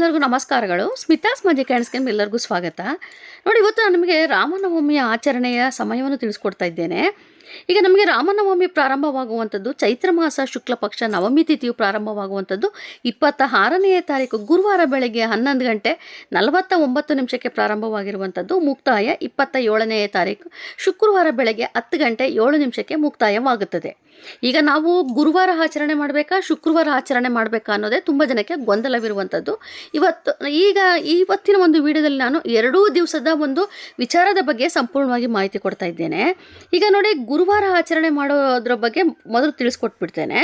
ಎಲ್ಲರಿಗೂ ನಮಸ್ಕಾರಗಳು. ಸ್ಮಿತಾಸ್ ಮ್ಯಾಜಿಕ್ ಹ್ಯಾಂಡ್ಸ್ಗೆ ಎಲ್ಲರಿಗೂ ಸ್ವಾಗತ. ನೋಡಿ, ಇವತ್ತು ನಾನು ನಿಮಗೆ ರಾಮನವಮಿಯ ಆಚರಣೆಯ ಸಮಯವನ್ನು ತಿಳಿಸ್ಕೊಡ್ತಾ ಇದ್ದೇನೆ. ಈಗ ನಮಗೆ ರಾಮನವಮಿ ಪ್ರಾರಂಭವಾಗುವಂಥದ್ದು ಚೈತ್ರ ಮಾಸ ಶುಕ್ಲ ಪಕ್ಷ ನವಮಿ ತಿಥಿಯು ಪ್ರಾರಂಭವಾಗುವಂಥದ್ದು 26ನೇ ತಾರೀಕು ಗುರುವಾರ ಬೆಳಗ್ಗೆ 11:49 ಪ್ರಾರಂಭವಾಗಿರುವಂಥದ್ದು. ಮುಕ್ತಾಯ 27ನೇ ತಾರೀಕು ಶುಕ್ರವಾರ ಬೆಳಗ್ಗೆ 10:07 ಮುಕ್ತಾಯವಾಗುತ್ತದೆ. ಈಗ ನಾವು ಗುರುವಾರ ಆಚರಣೆ ಮಾಡಬೇಕಾ ಶುಕ್ರವಾರ ಆಚರಣೆ ಮಾಡಬೇಕಾ ಅನ್ನೋದೇ ತುಂಬ ಜನಕ್ಕೆ ಗೊಂದಲವಿರುವಂಥದ್ದು. ಇವತ್ತಿನ ಒಂದು ವಿಡಿಯೋದಲ್ಲಿ ನಾನು 2 ದಿವಸದ ಒಂದು ವಿಚಾರದ ಬಗ್ಗೆ ಸಂಪೂರ್ಣವಾಗಿ ಮಾಹಿತಿ ಕೊಡ್ತಾ ಇದ್ದೇನೆ. ಈಗ ನೋಡಿ, ಗುರುವಾರ ಆಚರಣೆ ಮಾಡೋದ್ರ ಬಗ್ಗೆ ಮೊದಲು ತಿಳಿಸ್ಕೊಟ್ಬಿಡ್ತೇನೆ.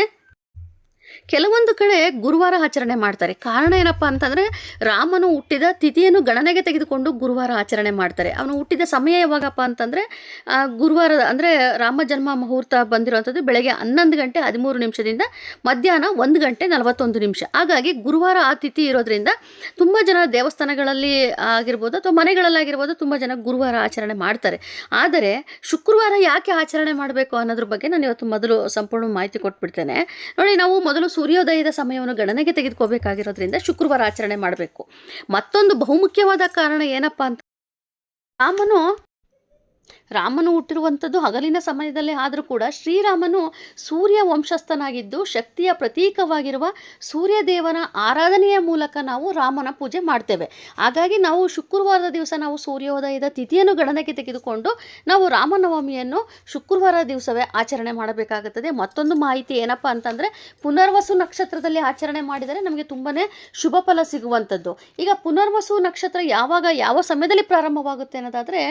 ಕೆಲವೊಂದು ಕಡೆ ಗುರುವಾರ ಆಚರಣೆ ಮಾಡ್ತಾರೆ. ಕಾರಣ ಏನಪ್ಪ ಅಂತಂದರೆ, ರಾಮನು ಹುಟ್ಟಿದ ತಿಥಿಯನ್ನು ಗಣನೆಗೆ ತೆಗೆದುಕೊಂಡು ಗುರುವಾರ ಆಚರಣೆ ಮಾಡ್ತಾರೆ. ಅವನು ಹುಟ್ಟಿದ ಸಮಯ ಯಾವಾಗಪ್ಪ ಅಂತಂದರೆ ಗುರುವಾರದ ಅಂದರೆ ರಾಮ ಜನ್ಮ ಮುಹೂರ್ತ ಬಂದಿರುವಂಥದ್ದು ಬೆಳಗ್ಗೆ 11:13 ಮಧ್ಯಾಹ್ನ 1:41. ಹಾಗಾಗಿ ಗುರುವಾರ ಆ ತಿಥಿ ಇರೋದ್ರಿಂದ ತುಂಬ ಜನ ದೇವಸ್ಥಾನಗಳಲ್ಲಿ ಆಗಿರ್ಬೋದು ಅಥವಾ ಮನೆಗಳಲ್ಲಾಗಿರ್ಬೋದು ತುಂಬ ಜನ ಗುರುವಾರ ಆಚರಣೆ ಮಾಡ್ತಾರೆ. ಆದರೆ ಶುಕ್ರವಾರ ಯಾಕೆ ಆಚರಣೆ ಮಾಡಬೇಕು ಅನ್ನೋದ್ರ ಬಗ್ಗೆ ನಾನು ಇವತ್ತು ಮೊದಲು ಸಂಪೂರ್ಣ ಮಾಹಿತಿ ಕೊಟ್ಬಿಡ್ತೇನೆ. ನೋಡಿ, ನಾವು ಮೊದಲು ಸೂರ್ಯೋದಯದ ಸಮಯವನ್ನು ಗಣನೆಗೆ ತೆಗೆದುಕೋಬೇಕಾಗಿರೋದ್ರಿಂದ ಶುಕ್ರವಾರ ಆಚರಣೆ ಮಾಡಬೇಕು. ಮತ್ತೊಂದು ಬಹುಮುಖ್ಯವಾದ ಕಾರಣ ಏನಪ್ಪ ಅಂತ, ರಾಮನು ಹುಟ್ಟಿರುವಂಥದ್ದು ಹಗಲಿನ ಸಮಯದಲ್ಲೇ ಆದರೂ ಕೂಡ ಶ್ರೀರಾಮನು ಸೂರ್ಯ ವಂಶಸ್ಥನಾಗಿದ್ದು ಶಕ್ತಿಯ ಪ್ರತೀಕವಾಗಿರುವ ಸೂರ್ಯದೇವನ ಆರಾಧನೆಯ ಮೂಲಕ ನಾವು ರಾಮನ ಪೂಜೆ ಮಾಡ್ತೇವೆ. ಹಾಗಾಗಿ ನಾವು ಶುಕ್ರವಾರದ ದಿವಸ ನಾವು ಸೂರ್ಯೋದಯದ ತಿಥಿಯನ್ನು ಗಣನೆಗೆ ತೆಗೆದುಕೊಂಡು ನಾವು ರಾಮನವಮಿಯನ್ನು ಶುಕ್ರವಾರ ದಿವಸವೇ ಆಚರಣೆ ಮಾಡಬೇಕಾಗುತ್ತದೆ. ಮತ್ತೊಂದು ಮಾಹಿತಿ ಏನಪ್ಪ ಅಂತಂದರೆ, ಪುನರ್ವಸು ನಕ್ಷತ್ರದಲ್ಲಿ ಆಚರಣೆ ಮಾಡಿದರೆ ನಮಗೆ ತುಂಬಾ ಶುಭ ಫಲ ಸಿಗುವಂಥದ್ದು. ಈಗ ಪುನರ್ವಸು ನಕ್ಷತ್ರ ಯಾವ ಸಮಯದಲ್ಲಿ ಪ್ರಾರಂಭವಾಗುತ್ತೆ ಅನ್ನೋದಾದರೆ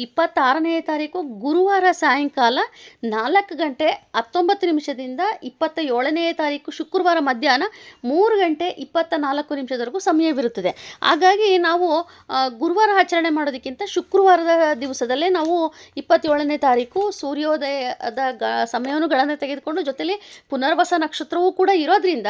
26ನೇ ತಾರೀಕು ಗುರುವಾರ ಸಾಯಂಕಾಲ 4:19 27ನೇ ತಾರೀಕು ಶುಕ್ರವಾರ ಮಧ್ಯಾಹ್ನ 3:24 ಸಮಯವಿರುತ್ತದೆ. ಹಾಗಾಗಿ ನಾವು ಗುರುವಾರ ಆಚರಣೆ ಮಾಡೋದಕ್ಕಿಂತ ಶುಕ್ರವಾರದ ದಿವಸದಲ್ಲೇ ನಾವು 27ನೇ ತಾರೀಕು ಸೂರ್ಯೋದಯದ ಸಮಯವನ್ನು ಗಣನೆ ತೆಗೆದುಕೊಂಡು ಜೊತೆಲಿ ಪುನರ್ವಸ ನಕ್ಷತ್ರವೂ ಕೂಡ ಇರೋದ್ರಿಂದ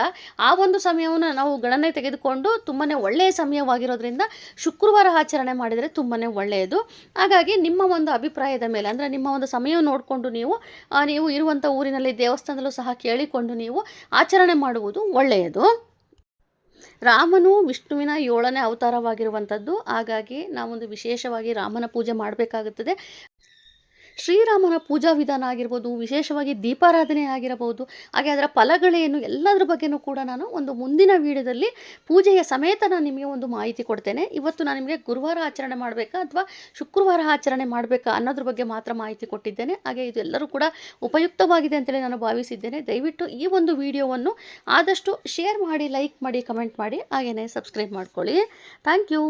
ಆ ಒಂದು ಸಮಯವನ್ನು ನಾವು ಗಣನೆ ತೆಗೆದುಕೊಂಡು ತುಂಬಾ ಒಳ್ಳೆಯ ಸಮಯವಾಗಿರೋದ್ರಿಂದ ಶುಕ್ರವಾರ ಆಚರಣೆ ಮಾಡಿದರೆ ತುಂಬಾ ಒಳ್ಳೆಯದು. ಹಾಗಾಗಿ ನಿಮ್ಮ ಒಂದು ಅಭಿಪ್ರಾಯದ ಮೇಲೆ ಅಂದರೆ ನಿಮ್ಮ ಒಂದು ಸಮಯ ನೋಡಿಕೊಂಡು ನೀವು ಇರುವಂಥ ಊರಿನಲ್ಲಿ ದೇವಸ್ಥಾನದಲ್ಲೂ ಸಹ ಕೇಳಿಕೊಂಡು ನೀವು ಆಚರಣೆ ಮಾಡುವುದು ಒಳ್ಳೆಯದು. ರಾಮನು ವಿಷ್ಣುವಿನ 7ನೇ ಅವತಾರವಾಗಿರುವಂಥದ್ದು. ಹಾಗಾಗಿ ನಾವೊಂದು ವಿಶೇಷವಾಗಿ ರಾಮನ ಪೂಜೆ ಮಾಡಬೇಕಾಗುತ್ತದೆ. ಶ್ರೀರಾಮನ ಪೂಜಾ ವಿಧಾನ ಆಗಿರ್ಬೋದು, ವಿಶೇಷವಾಗಿ ದೀಪಾರಾಧನೆ ಆಗಿರಬಹುದು, ಹಾಗೆ ಅದರ ಫಲಗಳೇನು ಎಲ್ಲದರ ಬಗ್ಗೆಯೂ ಕೂಡ ನಾನು ಒಂದು ಮುಂದಿನ ವಿಡಿಯೋದಲ್ಲಿ ಪೂಜೆಯ ಸಮೇತ ನಾನು ನಿಮಗೆ ಒಂದು ಮಾಹಿತಿ ಕೊಡ್ತೇನೆ. ಇವತ್ತು ನಾನು ನಿಮಗೆ ಗುರುವಾರ ಆಚರಣೆ ಮಾಡಬೇಕಾ ಅಥವಾ ಶುಕ್ರವಾರ ಆಚರಣೆ ಮಾಡಬೇಕಾ ಅನ್ನೋದ್ರ ಬಗ್ಗೆ ಮಾತ್ರ ಮಾಹಿತಿ ಕೊಟ್ಟಿದ್ದೇನೆ. ಹಾಗೆ ಇದು ಎಲ್ಲರೂ ಕೂಡ ಉಪಯುಕ್ತವಾಗಿದೆ ಅಂತೇಳಿ ನಾನು ಭಾವಿಸಿದ್ದೇನೆ. ದಯವಿಟ್ಟು ಈ ಒಂದು ವಿಡಿಯೋವನ್ನು ಆದಷ್ಟು ಶೇರ್ ಮಾಡಿ, ಲೈಕ್ ಮಾಡಿ, ಕಮೆಂಟ್ ಮಾಡಿ, ಹಾಗೆಯೇ ಸಬ್ಸ್ಕ್ರೈಬ್ ಮಾಡ್ಕೊಳ್ಳಿ. Thank you.